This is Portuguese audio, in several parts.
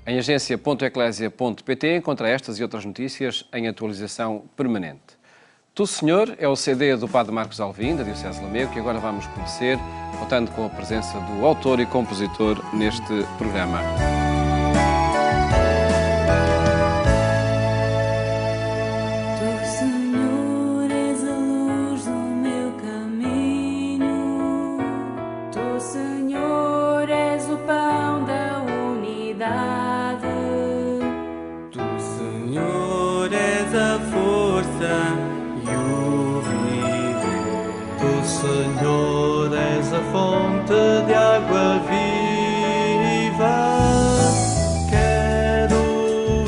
Em agência.eclésia.pt encontra estas e outras notícias em atualização permanente. Tu, Senhor, é o CD do Padre Marcos Alvim, da Diocese de Lamego, que agora vamos conhecer, contando com a presença do autor e compositor neste programa. Senhor, és a fonte de água viva. Quero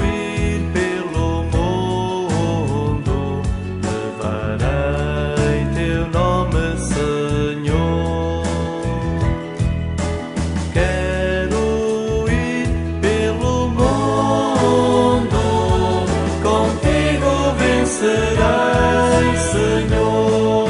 ir pelo mundo, levarei teu nome, Senhor. Quero ir pelo mundo, contigo vencerei, Senhor.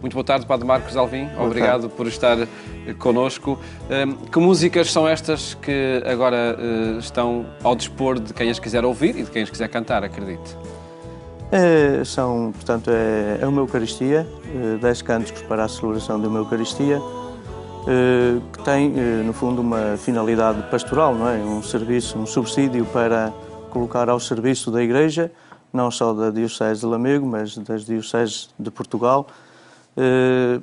Muito boa tarde, Padre Marcos Alvim. Obrigado por estar connosco. Que músicas são estas que agora estão ao dispor de quem as quiser ouvir e de quem as quiser cantar, acredite? Portanto, é uma Eucaristia, 10 cânticos para a celebração de uma Eucaristia, que tem, no fundo, uma finalidade pastoral, não é? Um serviço, um subsídio para colocar ao serviço da Igreja, não só da Diocese de Lamego, mas das Dioceses de Portugal.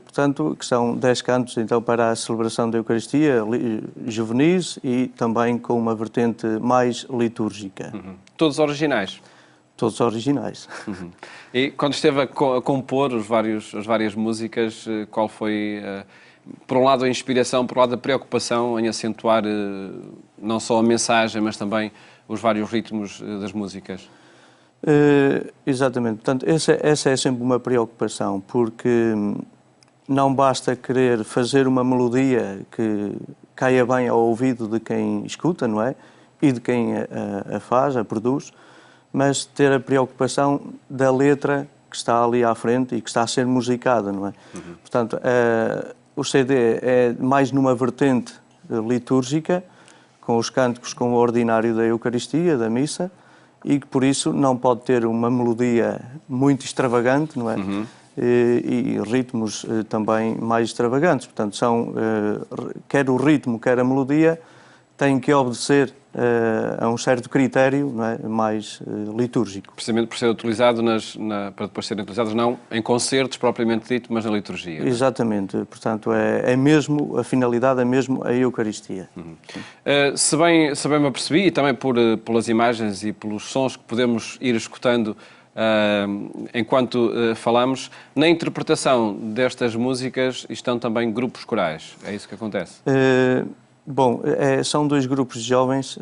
Portanto, que são 10 cantos então para a celebração da Eucaristia, juvenis e também com uma vertente mais litúrgica. Todos originais? Todos originais. E quando esteve a compor as várias músicas, qual foi, por um lado, a inspiração, por um lado, a preocupação em acentuar não só a mensagem, mas também os vários ritmos das músicas? Exatamente. Portanto, essa é sempre uma preocupação, porque não basta querer fazer uma melodia que caia bem ao ouvido de quem escuta, não é? E de quem a faz, a produz, mas ter a preocupação da letra que está ali à frente e que está a ser musicada, não é? Portanto, o CD é mais numa vertente litúrgica, com os cânticos com o ordinário da Eucaristia, da missa, e que por isso não pode ter uma melodia muito extravagante, não é? E ritmos também mais extravagantes. Portanto, quer o ritmo, quer a melodia, têm que obedecer a um certo critério, não é? Mais litúrgico. Precisamente por ser utilizado para depois serem utilizados não em concertos propriamente dito, mas na liturgia. Exatamente. Portanto, é mesmo, a finalidade é mesmo a Eucaristia. Se bem me apercebi, e também pelas imagens e pelos sons que podemos ir escutando enquanto falamos, na interpretação destas músicas estão também grupos corais. É isso que acontece? São 2 grupos de jovens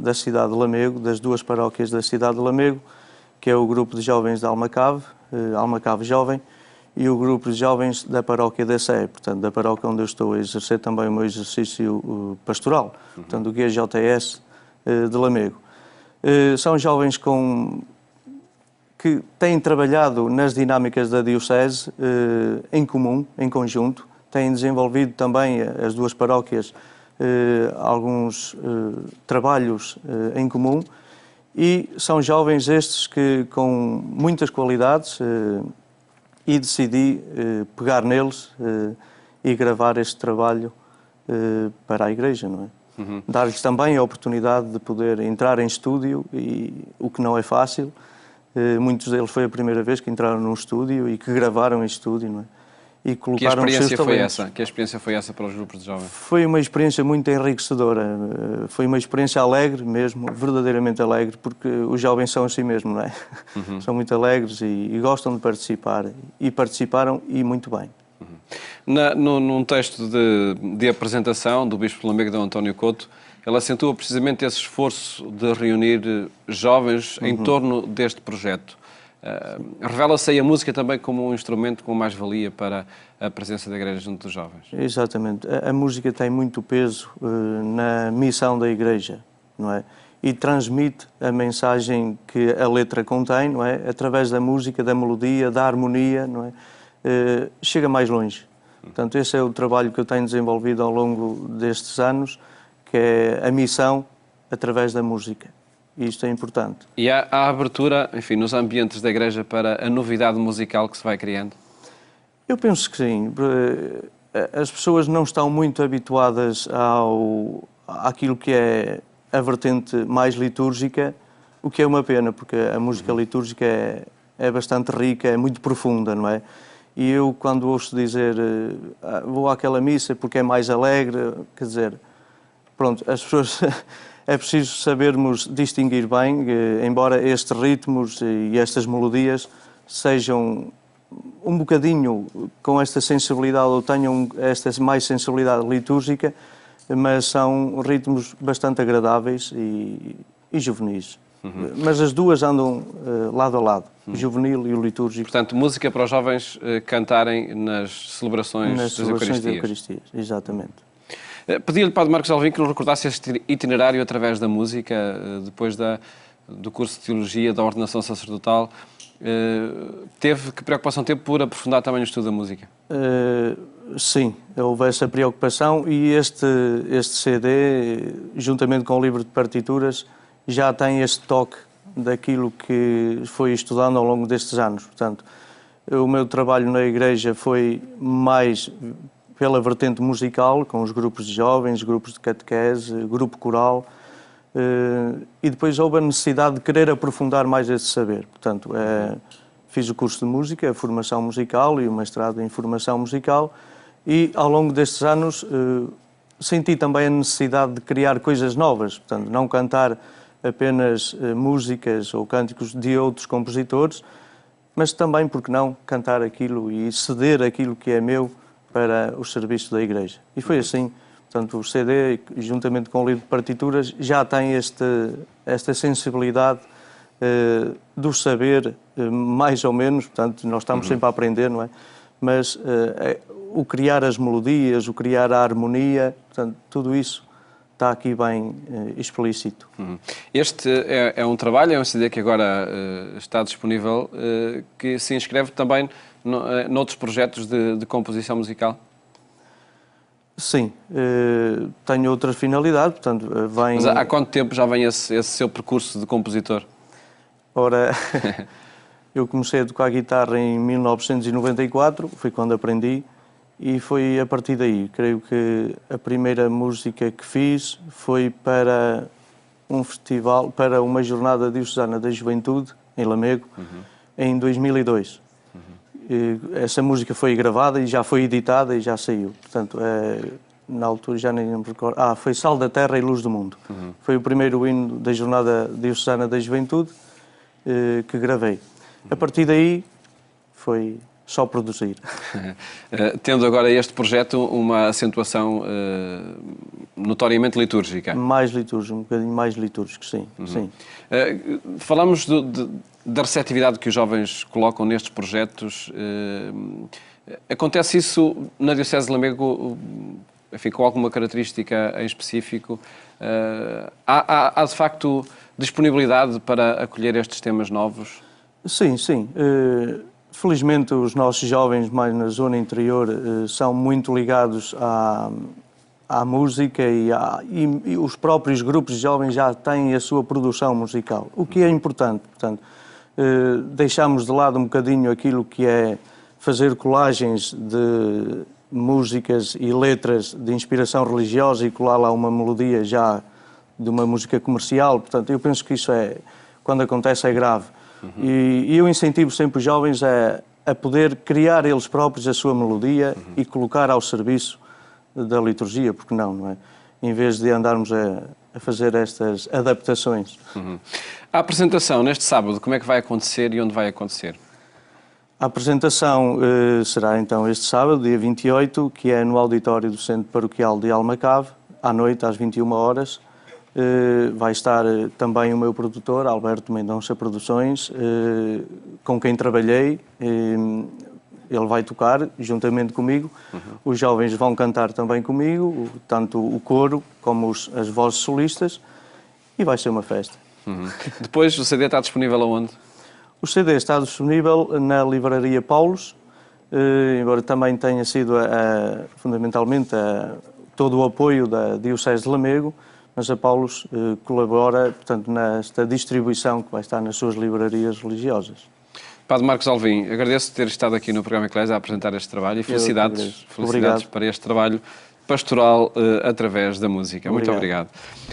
da cidade de Lamego, das 2 paróquias da cidade de Lamego, que é o grupo de jovens de Almacave, Almacave Jovem, e o grupo de jovens da paróquia da Sé, portanto, da paróquia onde eu estou a exercer também o meu exercício pastoral, portanto, o GJS de Lamego. São jovens que têm trabalhado nas dinâmicas da Diocese em comum, em conjunto, têm desenvolvido também as 2 paróquias alguns trabalhos em comum, e são jovens estes que com muitas qualidades, e decidi pegar neles e gravar este trabalho para a Igreja, não é? Dar-lhes também a oportunidade de poder entrar em estúdio, e o que não é fácil. Muitos deles foi a primeira vez que entraram num estúdio e que gravaram em estúdio, não é? E colocaram os seus talentos. Que experiência foi essa para os grupos de jovens? Foi uma experiência muito enriquecedora. Foi uma experiência alegre mesmo, verdadeiramente alegre, porque os jovens são assim mesmo, não é? São muito alegres e gostam de participar. E participaram, e muito bem. Num texto de apresentação do Bispo de Lamego, Dom António Couto, ele acentua precisamente esse esforço de reunir jovens em torno deste projeto. Revela-se aí a música também como um instrumento com mais-valia para a presença da Igreja junto dos jovens. Exatamente. A música tem muito peso na missão da Igreja, não é? E transmite a mensagem que a letra contém, não é? Através da música, da melodia, da harmonia, não é? Chega mais longe. Portanto, esse é o trabalho que eu tenho desenvolvido ao longo destes anos, que é a missão através da música. E isto é importante. E há a abertura, enfim, nos ambientes da Igreja para a novidade musical que se vai criando? Eu penso que sim. As pessoas não estão muito habituadas àquilo que é a vertente mais litúrgica, o que é uma pena, porque a música litúrgica é bastante rica, é muito profunda, não é? E eu, quando ouço dizer vou àquela missa porque é mais alegre, quer dizer, pronto, as pessoas... É preciso sabermos distinguir bem, embora estes ritmos e estas melodias sejam um bocadinho com esta sensibilidade, ou tenham esta mais sensibilidade litúrgica, mas são ritmos bastante agradáveis e juvenis. Mas as duas andam lado a lado, o juvenil e o litúrgico. Portanto, música para os jovens cantarem nas celebrações das Eucaristias. Exatamente. Pedi-lhe, Padre Marcos Alvim, que nos recordasse este itinerário através da música, depois do curso de Teologia, da ordenação sacerdotal. Que preocupação teve por aprofundar também o estudo da música? Sim, houve essa preocupação, e este CD, juntamente com o livro de partituras, já tem este toque daquilo que foi estudando ao longo destes anos. Portanto, o meu trabalho na Igreja foi mais pela vertente musical, com os grupos de jovens, grupos de catequese, grupo coral, e depois houve a necessidade de querer aprofundar mais esse saber. Portanto, fiz o curso de música, a formação musical e o mestrado em formação musical, e ao longo destes anos senti também a necessidade de criar coisas novas, portanto, não cantar apenas músicas ou cânticos de outros compositores, mas também, porque não, cantar aquilo e ceder aquilo que é meu para os serviços da Igreja. E foi assim. Portanto, o CD, juntamente com o livro de partituras, já tem esta sensibilidade do saber, mais ou menos. Portanto, nós estamos sempre a aprender, não é? Mas o criar as melodias, o criar a harmonia, portanto, tudo isso está aqui bem explícito. Este é um trabalho, é um CD que agora está disponível, que se inscreve também noutros projetos de composição musical? Sim, tenho outra finalidade, portanto, vem... Mas há quanto tempo já vem esse seu percurso de compositor? Ora, eu comecei a tocar guitarra em 1994, foi quando aprendi, e foi a partir daí. Creio que a primeira música que fiz foi para um festival, para uma jornada diocesana da juventude, em Lamego, em 2002. Essa música foi gravada e já foi editada e já saiu. Portanto, na altura já nem me recordo. Foi Sal da Terra e Luz do Mundo. Foi o primeiro hino da Jornada Diocesana da Juventude que gravei. A partir daí foi só produzir. Tendo agora este projeto uma acentuação notoriamente litúrgica. Mais litúrgico, um bocadinho mais litúrgico, sim. Sim. Falamos da receptividade que os jovens colocam nestes projetos. Acontece isso na Diocese de Lamego, enfim, com alguma característica em específico? Há de facto disponibilidade para acolher estes temas novos? Sim, sim. Felizmente os nossos jovens mais na zona interior são muito ligados à música e os próprios grupos de jovens já têm a sua produção musical, o que é importante. Portanto, deixamos de lado um bocadinho aquilo que é fazer colagens de músicas e letras de inspiração religiosa e colar lá uma melodia já de uma música comercial. Portanto, eu penso que isso quando acontece, é grave. E eu incentivo sempre os jovens a poder criar eles próprios a sua melodia e colocar ao serviço da liturgia, porque não é? Em vez de andarmos a fazer estas adaptações. A apresentação neste sábado, como é que vai acontecer e onde vai acontecer? A apresentação será então este sábado, dia 28, que é no auditório do Centro Paroquial de Almacave, à noite, às 21 horas. Vai estar também o meu produtor, Alberto Mendonça Produções, com quem trabalhei. Ele vai tocar juntamente comigo. Os jovens vão cantar também comigo, tanto o coro como as vozes solistas, e vai ser uma festa. Depois, o CD está disponível aonde? O CD está disponível na Livraria Paulos, embora também tenha sido fundamentalmente todo o apoio da Diocese de Lamego, mas a Paulos colabora, portanto, nesta distribuição que vai estar nas suas livrarias religiosas. Padre Marcos Alvim, agradeço ter estado aqui no programa Eclésia a apresentar este trabalho e felicidades para este trabalho pastoral através da música. Muito obrigado.